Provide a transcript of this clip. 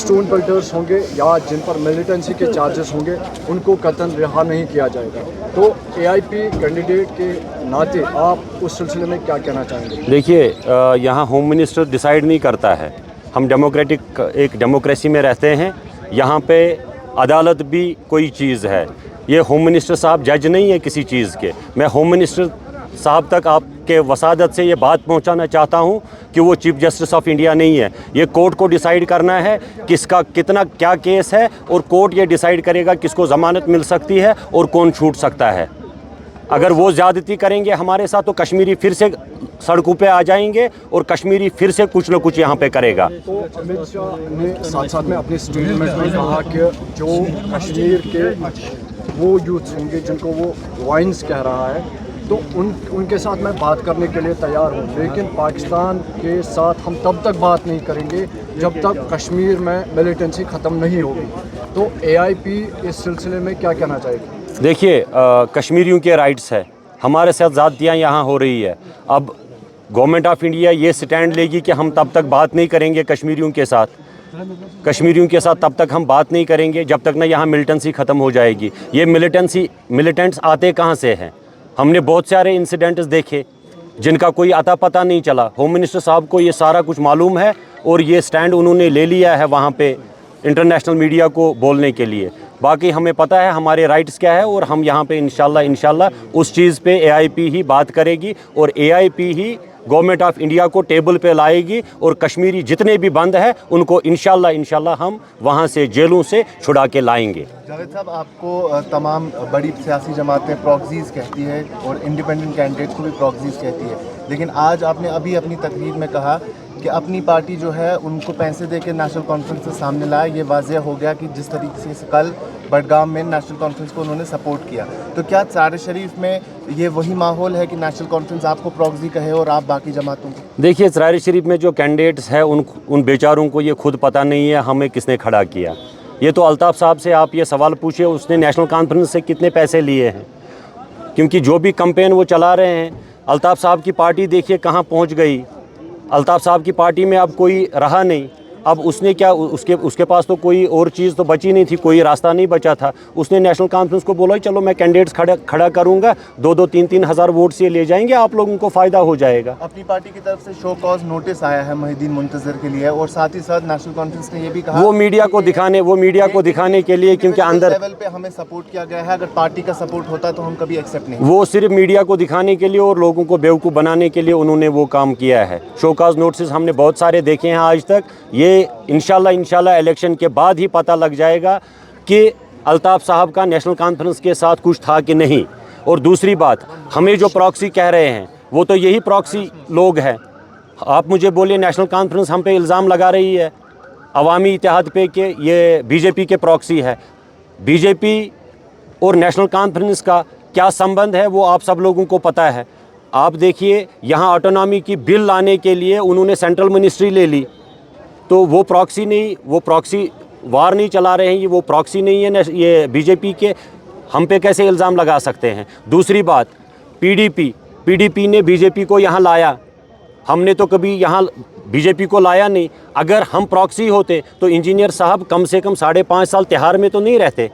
Stone बेल्टर्स होंगे या जिन पर मिलिटेंसी के चार्जेस होंगे उनको कतन रिहा नहीं किया जाएगा। तो एआईपी कैंडिडेट के नाते आप उस सिलसिले में क्या कहना चाहेंगे? देखिए, यहाँ होम मिनिस्टर डिसाइड नहीं करता है। हम एक डेमोक्रेसी में रहते हैं। यहाँ पे अदालत भी कोई चीज़ है। ये होम मिनिस्टर साहब जज नहीं है किसी चीज़ के। मैं होम मिनिस्टर साहब तक आपके वसादत से ये बात पहुंचाना चाहता हूं कि वो चीफ जस्टिस ऑफ इंडिया नहीं है। ये कोर्ट को डिसाइड करना है किसका कितना क्या केस है, और कोर्ट ये डिसाइड करेगा किसको ज़मानत मिल सकती है और कौन छूट सकता है। अगर वो ज़्यादती करेंगे हमारे साथ तो कश्मीरी फिर से सड़कों पे आ जाएंगे और कश्मीरी फिर से कुछ न कुछ यहाँ पे करेगा। तो अमित शाह ने साथ साथ में अपने स्टेटमेंट में कहा कि जो कश्मीर के वो यूथ होंगे जिनको वो वाइन्स कह रहा है, तो उनके साथ मैं बात करने के लिए तैयार हूँ, लेकिन पाकिस्तान के साथ हम तब तक बात नहीं करेंगे जब तक कश्मीर में मिलिटेंसी ख़त्म नहीं होगी। तो एआईपी इस सिलसिले में क्या कहना चाहेगी? देखिए, कश्मीरियों के राइट्स है, हमारे साथ ज़्यादतियाँ यहाँ हो रही है। अब गवर्नमेंट ऑफ इंडिया ये स्टैंड लेगी कि हम तब तक बात नहीं करेंगे कश्मीरियों के साथ तब तक हम बात नहीं करेंगे जब तक ना यहाँ मिलिटेंसी ख़त्म हो जाएगी। ये मिलिटेंट्स आते कहाँ से हैं? हमने बहुत सारे इंसिडेंट्स देखे जिनका कोई अता पता नहीं चला। होम मिनिस्टर साहब को ये सारा कुछ मालूम है और ये स्टैंड उन्होंने ले लिया है वहाँ पे इंटरनेशनल मीडिया को बोलने के लिए। बाकी हमें पता है हमारे राइट्स क्या है, और हम यहाँ पे इंशाल्लाह उस चीज़ पे एआईपी ही बात करेगी और AIP he government of India को टेबल पे लाएगी, और कश्मीरी जितने भी बंद हैं उनको इंशाल्लाह हम वहाँ से जेलों से छुड़ा के लाएंगे। जावेद साहब, आपको तमाम बड़ी सियासी जमातें प्रॉक्सीज़ कहती है और इंडिपेंडेंट कैंडिडेट को भी प्रॉक्सीज़ कहती है, लेकिन आज आपने अभी अपनी तकरीर में कहा कि अपनी पार्टी जो है उनको पैसे दे के नेशनल कॉन्फ्रेंस से सामने लाया। ये वाज़ेह हो गया कि जिस तरीके से कल बडगाम में नेशनल कॉन्फ्रेंस को उन्होंने सपोर्ट किया, तो क्या चार शरीफ में ये वही माहौल है कि नेशनल कॉन्फ्रेंस आपको प्रॉक्सी कहे और आप बाकी जमातों को? देखिए, चार शरीफ में जो कैंडिडेट्स हैं उन बेचारों को ये खुद पता नहीं है हमें किसने खड़ा किया। ये तो अल्ताफ़ साहब से आप ये सवाल पूछिए, उसने नेशनल कॉन्फ्रेंस से कितने पैसे लिए हैं, क्योंकि जो भी कैंपेन वो चला रहे हैं, अल्ताफ़ साहब की पार्टी देखिए कहाँ पहुँच गई। अल्ताफ़ साहब की पार्टी में अब कोई रहा नहीं। अब उसने क्या, उसके पास तो कोई और चीज़ तो बची नहीं थी, कोई रास्ता नहीं बचा था। उसने नेशनल कॉन्फ्रेंस को बोला चलो मैं कैंडिडेट्स खड़ा करूंगा, 2-3 हज़ार वोट से ले जाएंगे, आप लोगों को फ़ायदा हो जाएगा। अपनी पार्टी की तरफ से शो कॉज नोटिस आया है मुहिद्दीन मुंतज़िर के लिए, और साथ ही साथ नेशनल कॉन्फ्रेंस ने ये भी कहा वो मीडिया को दिखाने के लिए, क्योंकि अंदर लेवल पे हमें सपोर्ट किया गया है, अगर पार्टी का सपोर्ट होता तो हम कभी एक्सेप्ट नहीं। वो सिर्फ मीडिया को दिखाने के लिए और लोगों को बेवकूफ़ बनाने के लिए उन्होंने वो काम किया है। शो कॉज नोटिस हमने बहुत सारे देखे हैं आज तक। ये इंशाल्लाह इलेक्शन के बाद ही पता लग जाएगा कि अल्ताफ़ साहब का नेशनल कॉन्फ्रेंस के साथ कुछ था कि नहीं। और दूसरी बात, हमें जो प्रॉक्सी कह रहे हैं वो तो यही प्रॉक्सी लोग हैं। आप मुझे बोलिए, नेशनल कॉन्फ्रेंस हम पे इल्ज़ाम लगा रही है अवामी इत्तेहाद पे कि ये बीजेपी के प्रॉक्सी है। बीजेपी और नेशनल कॉन्फ्रेंस का क्या संबंध है वो आप सब लोगों को पता है। आप देखिए, यहाँ ऑटोनॉमी की बिल लाने के लिए उन्होंने सेंट्रल मिनिस्ट्री ले ली, तो वो प्रॉक्सी नहीं, वो प्रॉक्सी वार नहीं चला रहे हैं, ये वो प्रॉक्सी नहीं है ये बीजेपी के। हम पे कैसे इल्ज़ाम लगा सकते हैं? दूसरी बात, पीडीपी ने बीजेपी को यहाँ लाया, हमने तो कभी यहाँ बीजेपी को लाया नहीं। अगर हम प्रॉक्सी होते तो इंजीनियर साहब कम से कम 5.5 साल तिहाड़ में तो नहीं रहते।